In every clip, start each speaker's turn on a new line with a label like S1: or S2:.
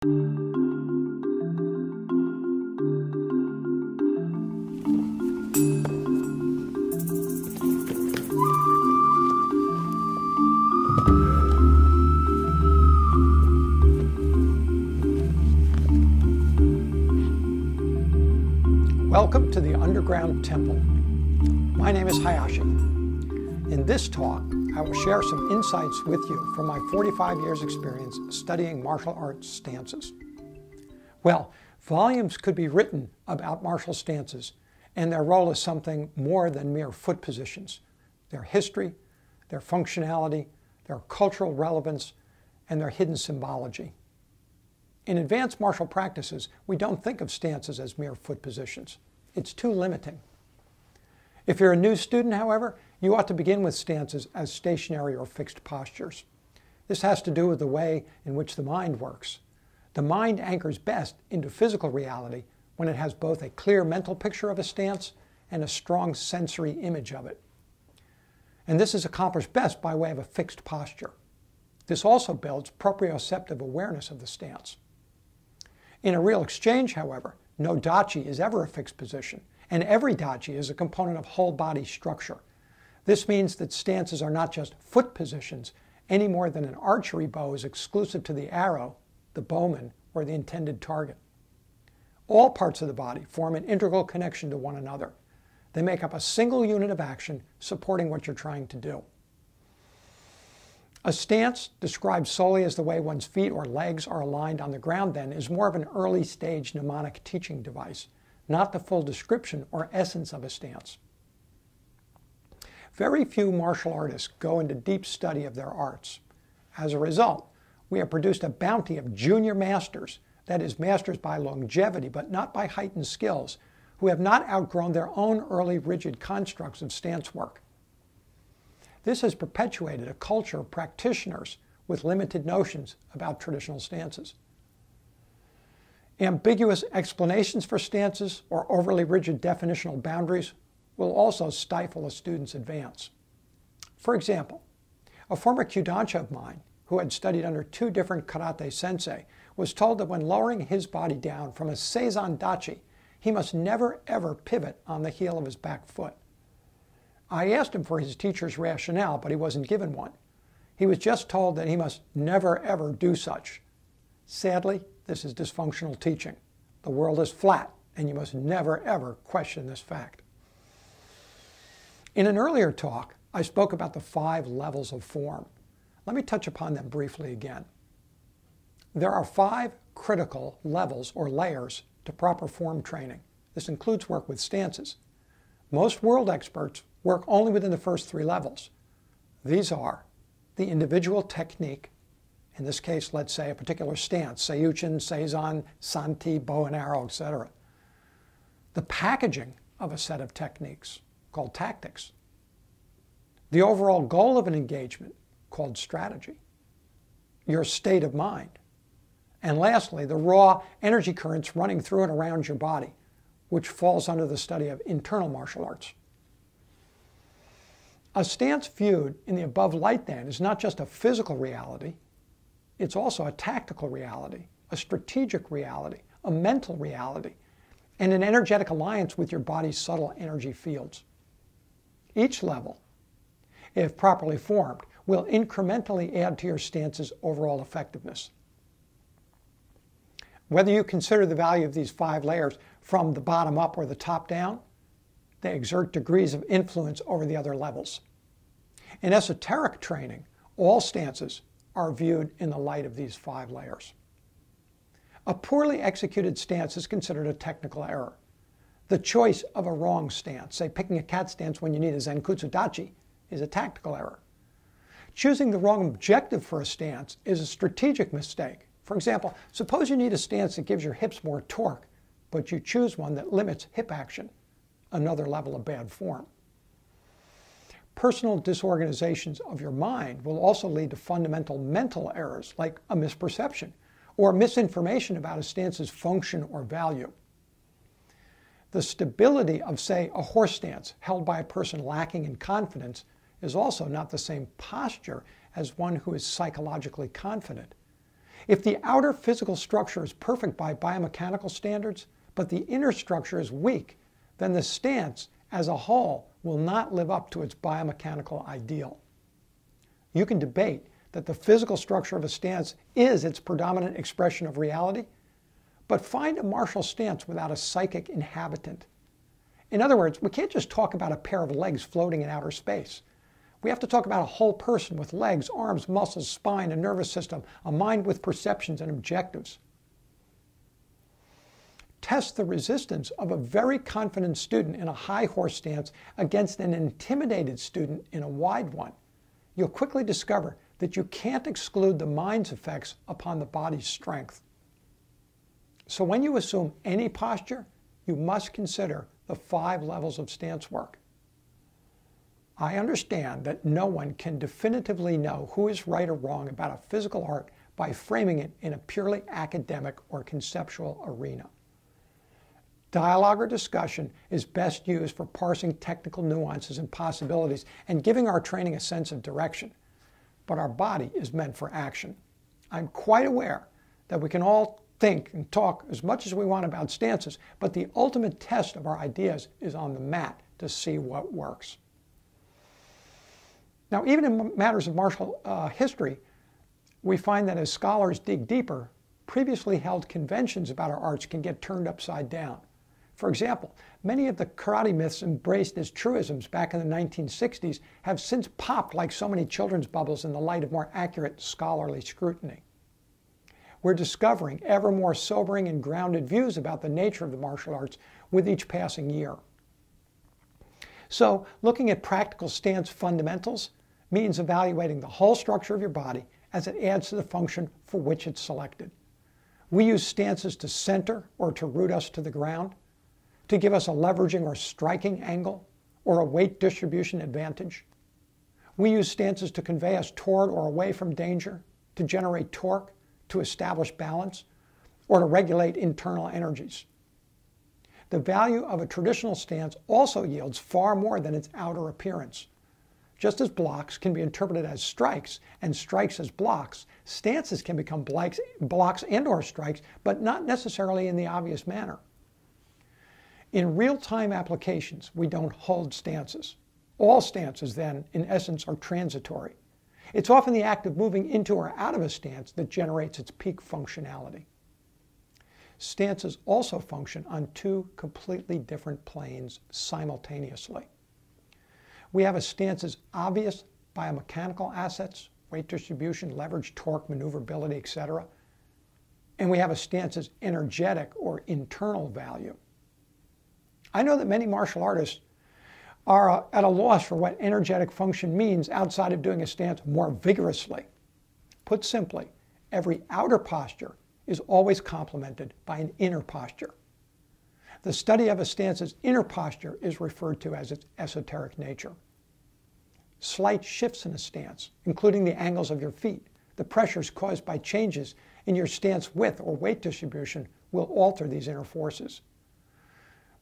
S1: Welcome to the Underground Temple. My name is Hayashi. In this talk, I will share some insights with you from my 45 years experience studying martial arts stances. Well, volumes could be written about martial stances and their role as something more than mere foot positions. Their history, their functionality, their cultural relevance, and their hidden symbology. In advanced martial practices, we don't think of stances as mere foot positions. It's too limiting. If you're a new student, however, you ought to begin with stances as stationary or fixed postures. This has to do with the way in which the mind works. The mind anchors best into physical reality when it has both a clear mental picture of a stance and a strong sensory image of it. And this is accomplished best by way of a fixed posture. This also builds proprioceptive awareness of the stance. In a real exchange, however, no dachi is ever a fixed position, and every dachi is a component of whole body structure. This means that stances are not just foot positions any more than an archery bow is exclusive to the arrow, the bowman, or the intended target. All parts of the body form an integral connection to one another. They make up a single unit of action supporting what you're trying to do. A stance, described solely as the way one's feet or legs are aligned on the ground then, is more of an early stage mnemonic teaching device, not the full description or essence of a stance. Very few martial artists go into deep study of their arts. As a result, we have produced a bounty of junior masters, that is, masters by longevity but not by heightened skills, who have not outgrown their own early rigid constructs of stance work. This has perpetuated a culture of practitioners with limited notions about traditional stances. Ambiguous explanations for stances or overly rigid definitional boundaries will also stifle a student's advance. For example, a former kyudansha of mine who had studied under two different karate sensei was told that when lowering his body down from a seizan dachi, he must never ever pivot on the heel of his back foot. I asked him for his teacher's rationale, but he wasn't given one. He was just told that he must never ever do such. Sadly, this is dysfunctional teaching. The world is flat, and you must never ever question this fact. In an earlier talk, I spoke about the 5 levels of form. Let me touch upon them briefly again. There are 5 critical levels or layers to proper form training. This includes work with stances. Most world experts work only within the first 3 levels. These are the individual technique, in this case, let's say a particular stance, seiyuchin, seizan, santi, bow and arrow, etc. The packaging of a set of techniques, called tactics. The overall goal of an engagement, called strategy. Your state of mind. And lastly, the raw energy currents running through and around your body, which falls under the study of internal martial arts. A stance viewed in the above light then is not just a physical reality, it's also a tactical reality, a strategic reality, a mental reality, and an energetic alliance with your body's subtle energy fields. Each level, if properly formed, will incrementally add to your stance's overall effectiveness. Whether you consider the value of these 5 layers from the bottom up or the top down, they exert degrees of influence over the other levels. In esoteric training, all stances are viewed in the light of these 5 layers. A poorly executed stance is considered a technical error. The choice of a wrong stance, say picking a cat stance when you need a Zenkutsu dachi, is a tactical error. Choosing the wrong objective for a stance is a strategic mistake. For example, suppose you need a stance that gives your hips more torque, but you choose one that limits hip action, another level of bad form. Personal disorganizations of your mind will also lead to fundamental mental errors like a misperception or misinformation about a stance's function or value. The stability of, say, a horse stance held by a person lacking in confidence is also not the same posture as one who is psychologically confident. If the outer physical structure is perfect by biomechanical standards, but the inner structure is weak, then the stance as a whole will not live up to its biomechanical ideal. You can debate that the physical structure of a stance is its predominant expression of reality, but find a martial stance without a psychic inhabitant. In other words, we can't just talk about a pair of legs floating in outer space. We have to talk about a whole person with legs, arms, muscles, spine, a nervous system, a mind with perceptions and objectives. Test the resistance of a very confident student in a high horse stance against an intimidated student in a wide one. You'll quickly discover that you can't exclude the mind's effects upon the body's strength. So when you assume any posture, you must consider the 5 levels of stance work. I understand that no one can definitively know who is right or wrong about a physical art by framing it in a purely academic or conceptual arena. Dialogue or discussion is best used for parsing technical nuances and possibilities and giving our training a sense of direction. But our body is meant for action. I'm quite aware that we can all think and talk as much as we want about stances, but the ultimate test of our ideas is on the mat to see what works. Now, even in matters of martial history, we find that as scholars dig deeper, previously held conventions about our arts can get turned upside down. For example, many of the karate myths embraced as truisms back in the 1960s have since popped like so many children's bubbles in the light of more accurate scholarly scrutiny. We're discovering ever more sobering and grounded views about the nature of the martial arts with each passing year. So, looking at practical stance fundamentals means evaluating the whole structure of your body as it adds to the function for which it's selected. We use stances to center or to root us to the ground, to give us a leveraging or striking angle, or a weight distribution advantage. We use stances to convey us toward or away from danger, to generate torque, to establish balance, or to regulate internal energies. The value of a traditional stance also yields far more than its outer appearance. Just as blocks can be interpreted as strikes and strikes as blocks, stances can become blocks and/or strikes, but not necessarily in the obvious manner. In real-time applications, we don't hold stances. All stances, then, in essence, are transitory. It's often the act of moving into or out of a stance that generates its peak functionality. Stances also function on 2 completely different planes simultaneously. We have a stance's obvious biomechanical assets, weight distribution, leverage, torque, maneuverability, etc. And we have a stance's energetic or internal value. I know that many martial artists are at a loss for what energetic function means outside of doing a stance more vigorously. Put simply, every outer posture is always complemented by an inner posture. The study of a stance's inner posture is referred to as its esoteric nature. Slight shifts in a stance, including the angles of your feet, the pressures caused by changes in your stance width or weight distribution, will alter these inner forces.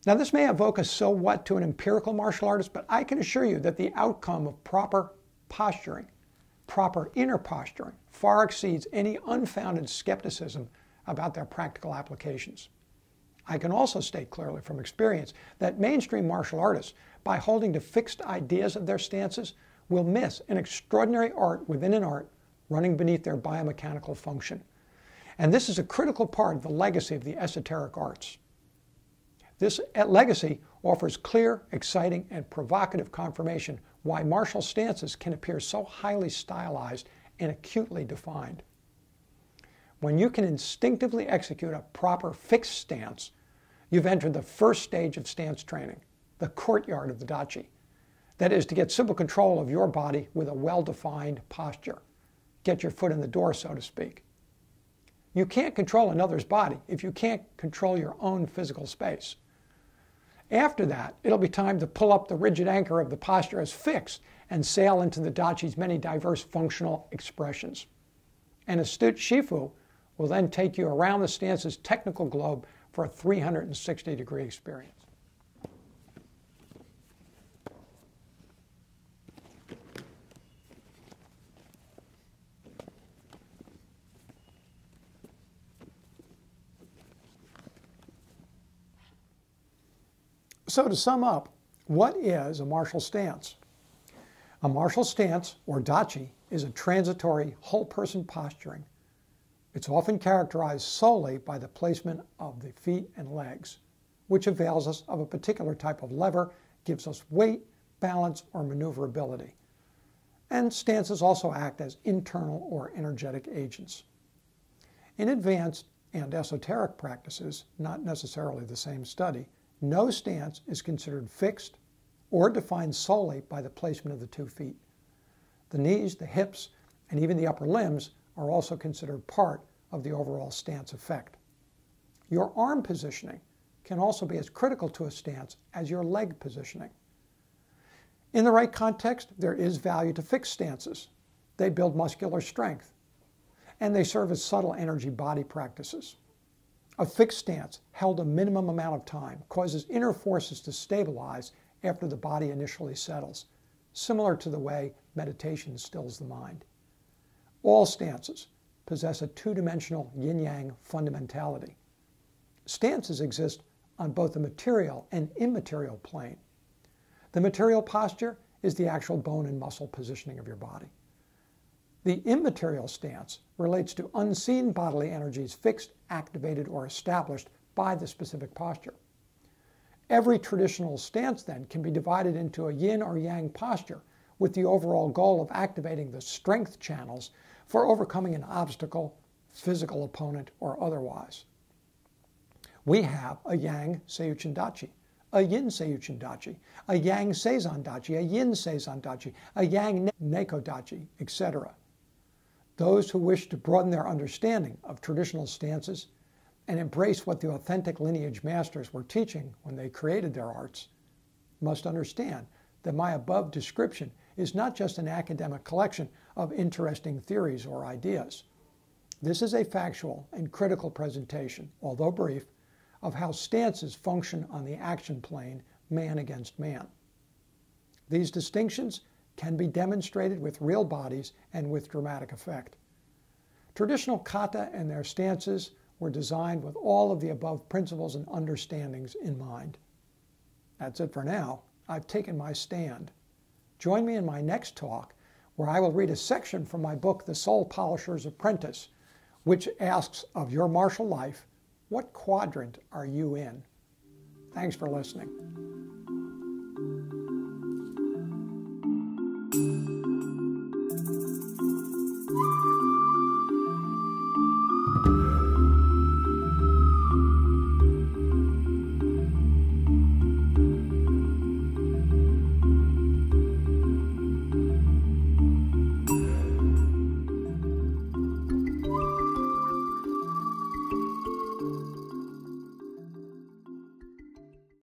S1: Now, this may evoke a so what to an empirical martial artist, but I can assure you that the outcome of proper posturing, proper inner posturing, far exceeds any unfounded skepticism about their practical applications. I can also state clearly from experience that mainstream martial artists, by holding to fixed ideas of their stances, will miss an extraordinary art within an art running beneath their biomechanical function. And this is a critical part of the legacy of the esoteric arts. This legacy offers clear, exciting, and provocative confirmation why martial stances can appear so highly stylized and acutely defined. When you can instinctively execute a proper fixed stance, you've entered the first stage of stance training, the courtyard of the dachi. That is, to get simple control of your body with a well-defined posture. Get your foot in the door, so to speak. You can't control another's body if you can't control your own physical space. After that, it'll be time to pull up the rigid anchor of the posture as fixed and sail into the dachi's many diverse functional expressions. An astute Shifu will then take you around the stance's technical globe for a 360-degree experience. So to sum up, what is a martial stance? A martial stance, or dachi, is a transitory whole-person posturing. It's often characterized solely by the placement of the feet and legs, which avails us of a particular type of lever, gives us weight, balance, or maneuverability. And stances also act as internal or energetic agents. In advanced and esoteric practices, not necessarily the same study, no stance is considered fixed or defined solely by the placement of the 2 feet. The knees, the hips, and even the upper limbs are also considered part of the overall stance effect. Your arm positioning can also be as critical to a stance as your leg positioning. In the right context, there is value to fixed stances. They build muscular strength, and they serve as subtle energy body practices. A fixed stance, held a minimum amount of time, causes inner forces to stabilize after the body initially settles, similar to the way meditation stills the mind. All stances possess a 2-dimensional yin-yang fundamentality. Stances exist on both the material and immaterial plane. The material posture is the actual bone and muscle positioning of your body. The immaterial stance relates to unseen bodily energies fixed, activated, or established by the specific posture. Every traditional stance, then, can be divided into a yin or yang posture with the overall goal of activating the strength channels for overcoming an obstacle, physical opponent, or otherwise. We have a yang Seiyuchin Dachi, a yin Seiyuchin Dachi, a yang Seizan Dachi, a yin Seizan Dachi, a yang Neko Dachi, etc. Those who wish to broaden their understanding of traditional stances and embrace what the authentic lineage masters were teaching when they created their arts must understand that my above description is not just an academic collection of interesting theories or ideas. This is a factual and critical presentation, although brief, of how stances function on the action plane, man against man. These distinctions can be demonstrated with real bodies and with dramatic effect. Traditional kata and their stances were designed with all of the above principles and understandings in mind. That's it for now. I've taken my stand. Join me in my next talk, where I will read a section from my book, The Soul Polisher's Apprentice, which asks of your martial life, what quadrant are you in? Thanks for listening.